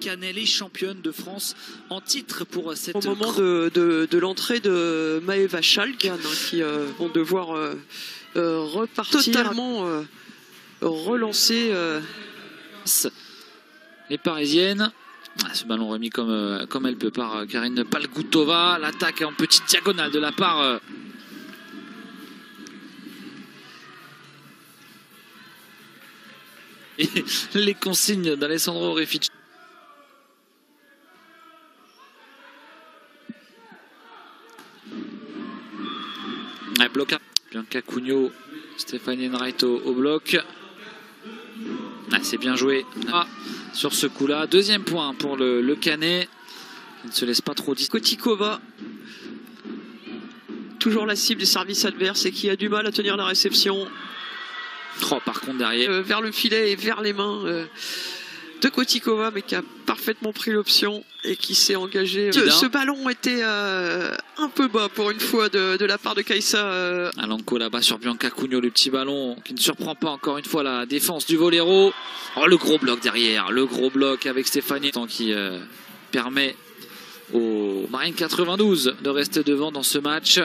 Canet, les championnes de France en titre pour cette... Au moment de l'entrée de Maeva Schalk, qui vont devoir repartir totalement relancer les Parisiennes. Ce ballon remis comme elle peut par Karine Palgoutova. L'attaque en petite diagonale de la part et les consignes d'Alessandro Refic. Bloc à Bianca Cugno, Stéphanie Enright au bloc. C'est bien joué sur ce coup-là. Deuxième point pour le Canet. Il ne se laisse pas trop dire. Kotikova, toujours la cible des services adverses et qui a du mal à tenir la réception. Par contre derrière. Vers le filet et vers les mains de Kotikova, mais qui a parfaitement pris l'option et qui s'est engagé. Ce ballon était un peu bas pour une fois de la part de Kaisa. Alanko là-bas sur Bianca Cugno, le petit ballon qui ne surprend pas encore une fois la défense du Voléro. Le gros bloc derrière, le gros bloc avec Stéphanie qui permet aux Marines 92 de rester devant dans ce match.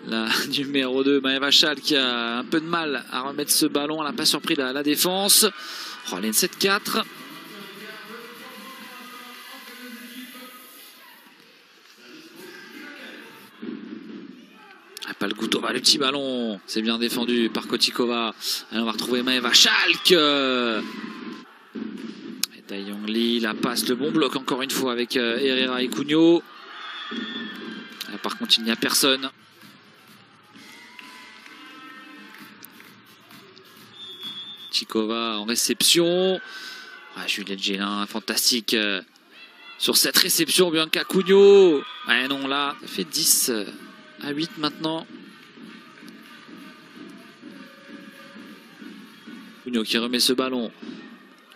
La numéro 2, Maeva Schalk, qui a un peu de mal à remettre ce ballon. Elle n'a pas surpris la défense. Elle est 7-4. Palgoutova, le petit ballon. C'est bien défendu par Kotikova. On va retrouver Maeva Schalk. Dayong Lee, la passe, le bon bloc encore une fois avec Herrera et Cugno. Par contre, il n'y a personne. Chikova en réception. Juliette Gélin, fantastique sur cette réception. Bianca Cugno. Non, là, ça fait 10 à 8 maintenant. Cugno qui remet ce ballon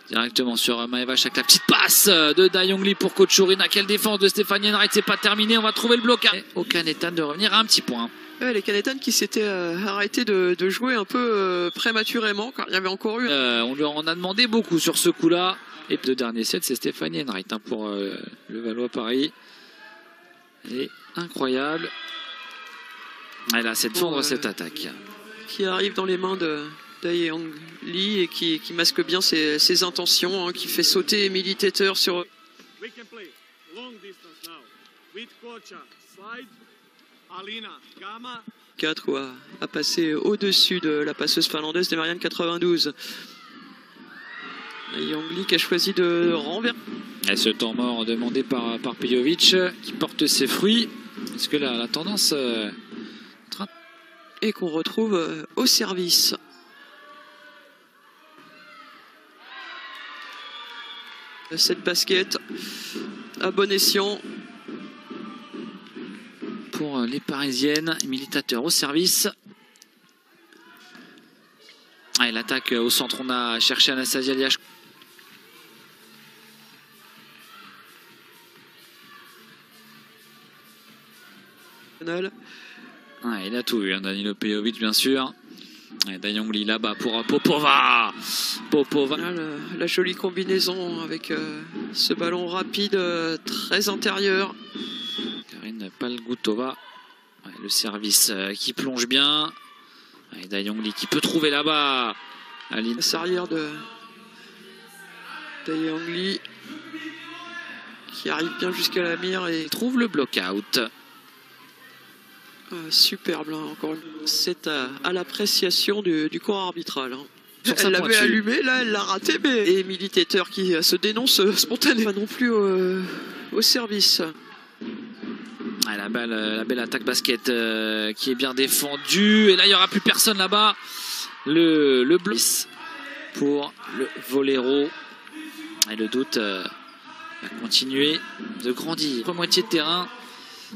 directement sur Maeva Schalk. La petite passe de Dayong Lee pour Kochurina. Quelle défense de Stéphanie Enright. C'est pas terminé. On va trouver le blocage. Au Canetan de revenir à un petit point. Les Canetan qui s'étaient arrêtés de jouer un peu prématurément car il y avait encore eu. On lui en a demandé beaucoup sur ce coup-là. Et le dernier set, c'est Stéphanie Enright pour le Valois-Paris. Et incroyable. Elle a cette fondre cette attaque. Qui arrive dans les mains de Dayong Lee et qui masque bien ses intentions, qui fait sauter Emily Teter sur. 4 à passer au-dessus de la passeuse finlandaise des Marianne 92. Dayong Lee qui a choisi de renverser. Et ce temps mort demandé par Pejovic qui porte ses fruits. Est-ce que la tendance et qu'on retrouve au service. Cette basket à bon escient pour les Parisiennes. Militateur au service. L'attaque au centre, on a cherché Anastasia Liach. Il a tout vu, Danilo Pejovic bien sûr. Dayong Lee là-bas pour Popova. La jolie combinaison avec ce ballon rapide très intérieur. Karine Palgoutova. Le service qui plonge bien. Dayong Lee qui peut trouver là-bas. La arrière de Dayong Lee qui arrive bien jusqu'à la mire et trouve le block-out. Superbe, encore une fois. C'est à l'appréciation du corps arbitral. Elle l'avait allumé, là elle l'a raté, mais et Emily Teter qui se dénonce spontanément, pas non plus au service. La belle attaque basket qui est bien défendue. Et là il n'y aura plus personne là-bas. Le bloc pour le Voléro. Et le doute va continuer de grandir. Moitié de terrain.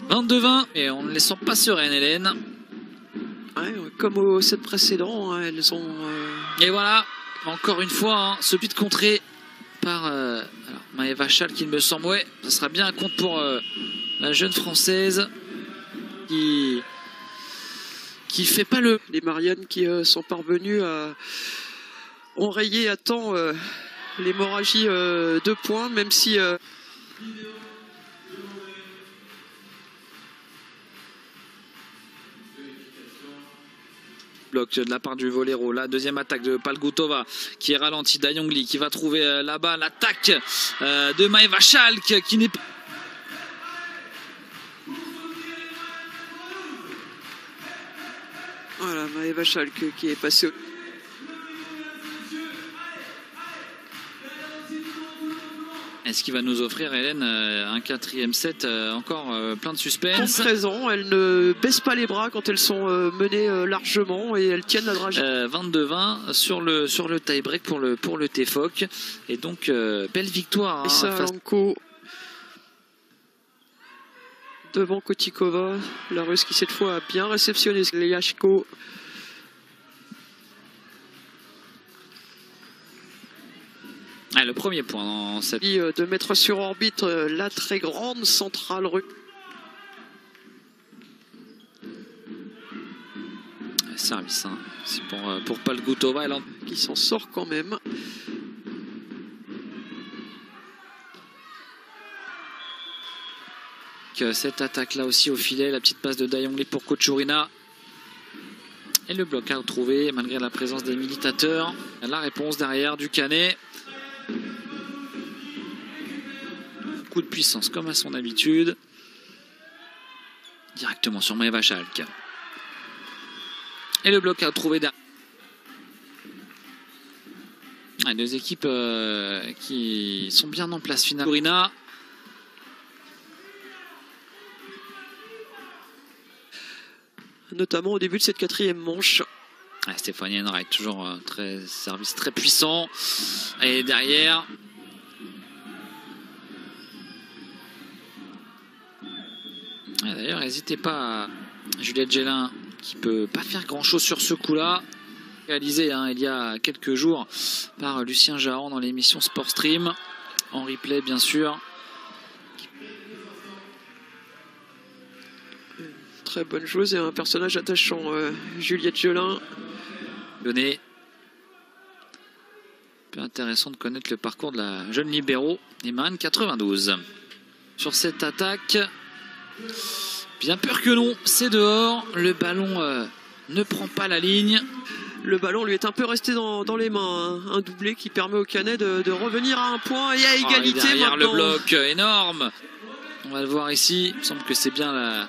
22-20 et on ne les sent pas sereines, Hélène. Comme au set précédent, elles ont. Et voilà, encore une fois, ce but contré par Maeva Schalk, qui me semble, ça sera bien un compte pour la jeune française qui qui fait pas le... Les Mariannes qui sont parvenues à enrayer à temps l'hémorragie de points, même si... bloc de la part du Voléro. La deuxième attaque de Palgutova qui est ralentie. Dayongli qui va trouver là-bas l'attaque de Maeva Schalk qui n'est pas... Voilà, Maeva Schalk qui est passée au... Est-ce qu'il va nous offrir, Hélène, un 4e set encore plein de suspense? 13 ans, elles ne baissent pas les bras quand elles sont menées largement et elles tiennent la dragée. 22-20 sur le tie-break pour le TFOC. Et donc, belle victoire. Et ça, Lanko devant Kotikova, la Russe qui cette fois a bien réceptionné Liashko. Ah, le premier point dans cette... De mettre sur orbite la très grande centrale russe. Service, hein. C'est pour Palgutova. Qui s'en sort quand même. Cette attaque-là aussi au filet. La petite passe de Dayongli pour Kochurina. Et le bloc à retrouver malgré la présence des militateurs. La réponse derrière du Canet. Coup de puissance comme à son habitude. Directement sur Maeva Schalk. Et le bloc à retrouver derrière. Deux équipes qui sont bien en place finale. Kochurina. Notamment au début de cette 4e manche. Stéphanie Henry, toujours service très puissant. Et derrière... D'ailleurs, n'hésitez pas à Juliette Gélin, qui peut pas faire grand chose sur ce coup-là. Réalisé il y a quelques jours par Lucien Jahan dans l'émission Sport Stream. En replay, bien sûr. Très bonne joueuse et un personnage attachant, Juliette Gélin. Donné. Peu intéressant de connaître le parcours de la jeune libéraux des Marines 92. Sur cette attaque... Bien peur que non, c'est dehors. Le ballon ne prend pas la ligne. Le ballon lui est un peu resté dans les mains. Un doublé qui permet au Canet de revenir à un point et à égalité. Et derrière maintenant. Le bloc énorme. On va le voir ici. Il me semble que c'est bien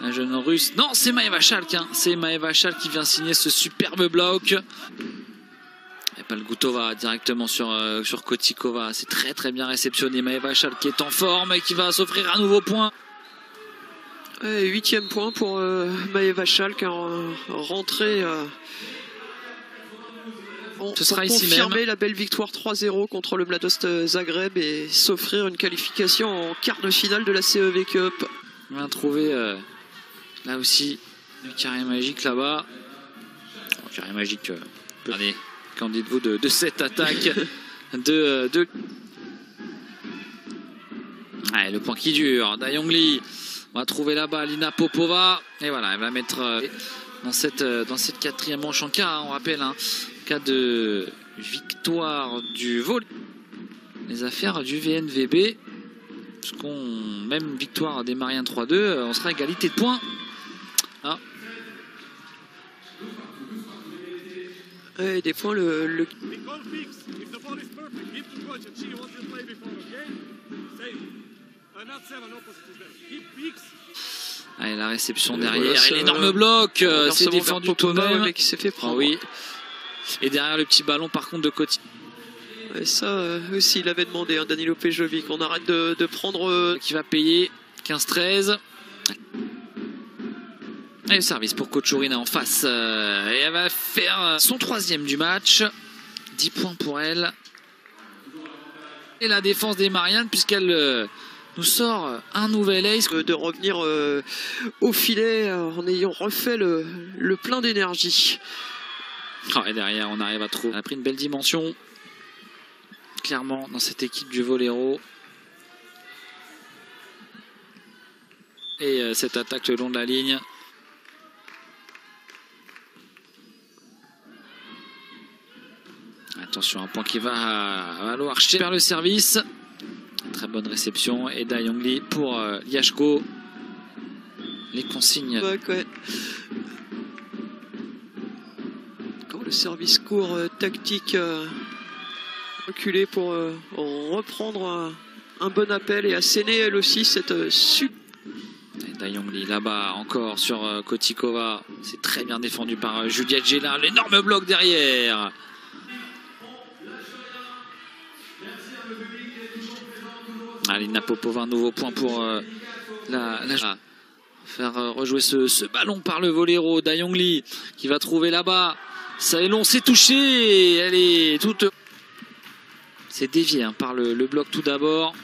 la jeune russe. Non, c'est Maeva Schalk. C'est Maeva Schalk qui vient signer ce superbe bloc. Et Palgutova directement sur Kotikova. C'est très très bien réceptionné. Maeva Schalk qui est en forme et qui va s'offrir un nouveau point. 8e point pour Maeva Schalk, rentrée ce sera pour ici confirmer même la belle victoire 3-0 contre le Mladost Zagreb et s'offrir une qualification en quart de finale de la CEV Cup. On va trouver là aussi le carré magique là-bas. Carré magique. Regardez, qu'en dites-vous de cette attaque de... Allez, le point qui dure. Dayongli. On va trouver là-bas Lina Popova. Et voilà, elle va mettre dans cette 4e manche en cas, on rappelle, cas de victoire du vol. Les affaires du VNVB. Parce qu'on, même victoire des Mariens 3-2, on sera à égalité de points. Et des fois le... Allez, la réception derrière et l'énorme bloc, c'est défendu tout de même. Qui s'est fait prendre. Oui. Et derrière le petit ballon par contre de Coty. Et ça aussi il avait demandé, Danilo Pejovic, on arrête de prendre... Qui va payer 15-13. Et le service pour Kochurina en face. Et elle va faire son 3e du match. 10 points pour elle. Et la défense des Mariannes puisqu'elle... nous sort un nouvel ace. De revenir au filet en ayant refait le plein d'énergie. Et derrière, on arrive à trouver. On a pris une belle dimension. Clairement, dans cette équipe du Voléro. Et cette attaque le long de la ligne. Attention, un point qui va valoir vers le service. Très bonne réception. Et Da Yongli pour Liashko. Les consignes. Ouais. Quand le service court tactique reculé pour reprendre un bon appel et asséner elle aussi cette super. Da Yongli là-bas encore sur Kotikova. C'est très bien défendu par Juliette Gélin. L'énorme bloc derrière. Alina Popova, un nouveau point pour faire rejouer ce ballon par le voléro. Da Yongli qui va trouver là-bas. Ça est long, c'est touché. Elle est toute. C'est dévié par le bloc tout d'abord.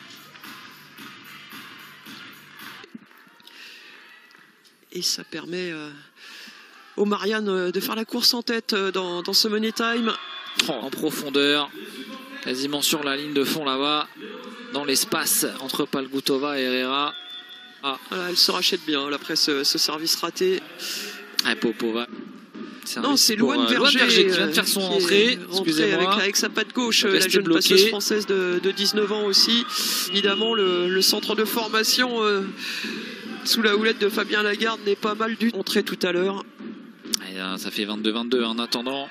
Et ça permet aux Marianne de faire la course en tête dans ce money time. En profondeur, quasiment sur la ligne de fond là-bas, dans l'espace entre Palgutova et Herrera. Voilà, elle se rachète bien là, après ce service raté. Popova. Non, c'est Louane Verger qui vient de faire son entrée. Excusez-moi. Avec sa patte gauche, la jeune passeuse française de 19 ans aussi. Évidemment, le centre de formation sous la houlette de Fabien Lagarde n'est pas mal du tout. Entrée tout à l'heure. Ça fait 22-22 en attendant.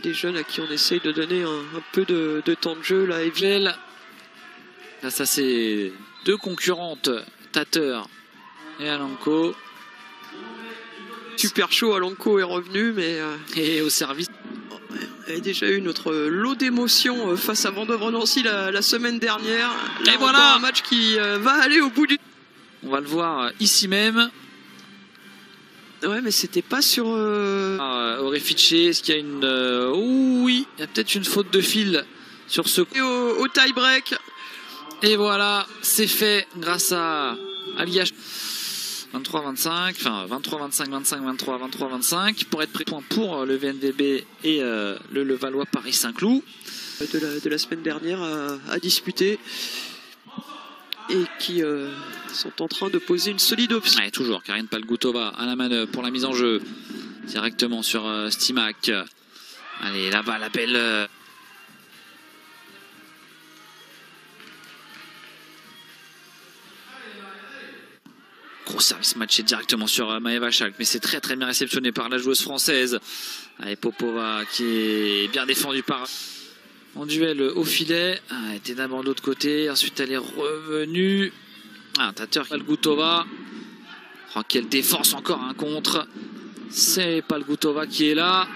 Des jeunes à qui on essaye de donner un peu de temps de jeu. Là, face à ses deux concurrentes, Tater et Alanko. Super chaud, Alanko est revenu, mais. Et au service. Il y a déjà eu notre lot d'émotions face à Vendôme-Nancy la semaine dernière. Là, et voilà un match qui va aller au bout du. On va le voir ici même. Ouais, mais c'était pas sur. Orefice, est-ce qu'il y a une. Oui, il y a peut-être une faute de fil sur ce coup. Au tie-break. Et voilà, c'est fait grâce à Liach. 23-25, enfin 23-25, 25-23, 23-25 pour être pris point pour le VNVB et le Levallois Paris-Saint-Cloud. De la semaine dernière à disputer. Et qui sont en train de poser une solide option. Ouais, toujours Karine Palgutova à la manœuvre pour la mise en jeu directement sur Stimac. Allez, là-bas la belle gros service matché directement sur Maeva Schalk, mais c'est très très bien réceptionné par la joueuse française. Allez, Popova qui est bien défendue par en duel au filet. Elle était d'abord de l'autre côté, ensuite elle est revenue. Tater Palgutova. Oh, quelle défense, encore un contre. C'est Palgutova qui est là.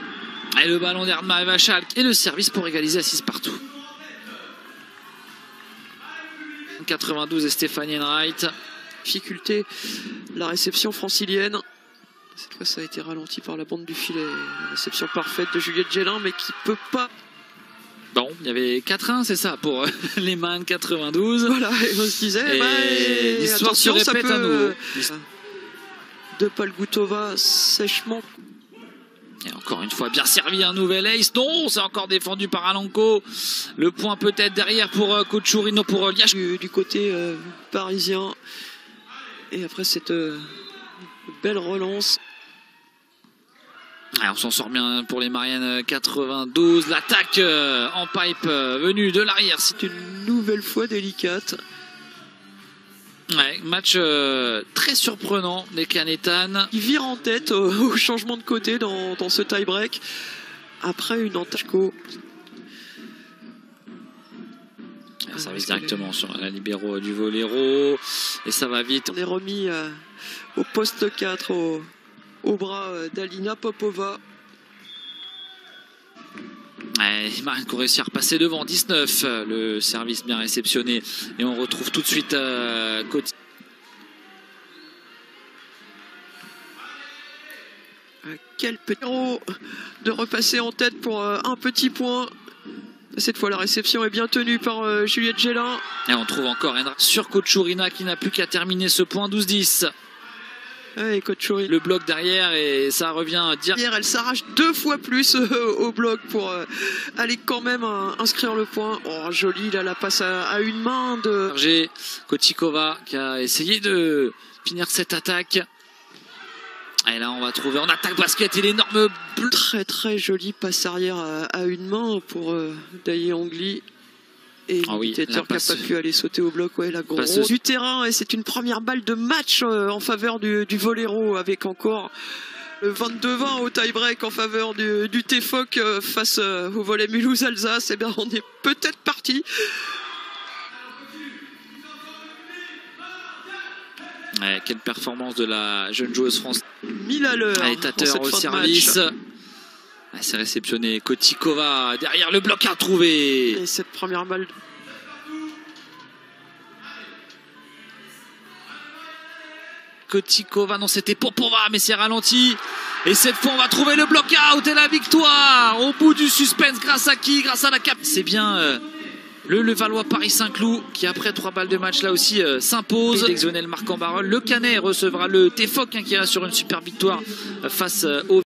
Et le ballon derrière de Maeva Schalk. Et le service pour égaliser à 6 partout. 92 et Stéphanie Enright. Difficulté, la réception francilienne. Cette fois, ça a été ralenti par la bande du filet. La réception parfaite de Juliette Gélin, mais qui peut pas. Bon, il y avait 4-1, c'est ça, pour les Man 92. Voilà, et on se disait, l'histoire se répète à nouveau. De Palgutova, sèchement. Et encore une fois, bien servi, un nouvel ace. Non, c'est encore défendu par Alanko. Le point peut-être derrière pour Kochurino, pour Liach. Du côté parisien. Et après cette belle relance. On s'en sort bien pour les Marianne 92. L'attaque en pipe venue de l'arrière. C'est une nouvelle fois délicate. Ouais, match très surprenant des Canetanes. Il vire en tête au changement de côté dans ce tie-break. Après une entache. Service directement sur la libéro du voléro. Et ça va vite. On est remis au poste 4 au bras d'Alina Popova. Marine qui réussit à repasser devant 19. Le service bien réceptionné. Et on retrouve tout de suite côté. Quel petit héros de repasser en tête pour un petit point. Cette fois, la réception est bien tenue par Juliette Gélin. Et on trouve encore Endra sur Kochurina qui n'a plus qu'à terminer ce point 12-10. Et Kochurina. Le bloc derrière et ça revient derrière. Elle s'arrache 2 fois plus au bloc pour aller quand même inscrire le point. Oh, joli, là, la passe à une main de Kotikova qui a essayé de finir cette attaque. Et là, on va trouver en attaque basket et l'énorme très très joli passe arrière à une main pour Daye Angli. Et l'imitateur qui n'a pas pu aller sauter au bloc. Ouais, la grosse du terrain. Et c'est une première balle de match en faveur du Voléro avec encore le 22-20 au tie-break en faveur du TFOC face au volley Mulhouse-Alsace. Et bien, on est peut-être parti. Ouais, quelle performance de la jeune joueuse française. 1000 à l'heure. Tateur au service. C'est réceptionné. Kotikova derrière le bloc à trouver. Et cette première balle. Kotikova, non, c'était Popova, mais c'est ralenti. Et cette fois, on va trouver le bloc-out et la victoire au bout du suspense. Grâce à qui? Grâce à la cap. C'est bien le Levallois Paris-Saint-Cloud qui, après 3 balles de match, là aussi s'impose. L'exonel Marc en Barol. Le Canet recevra le TFOC qui reste sur une super victoire face au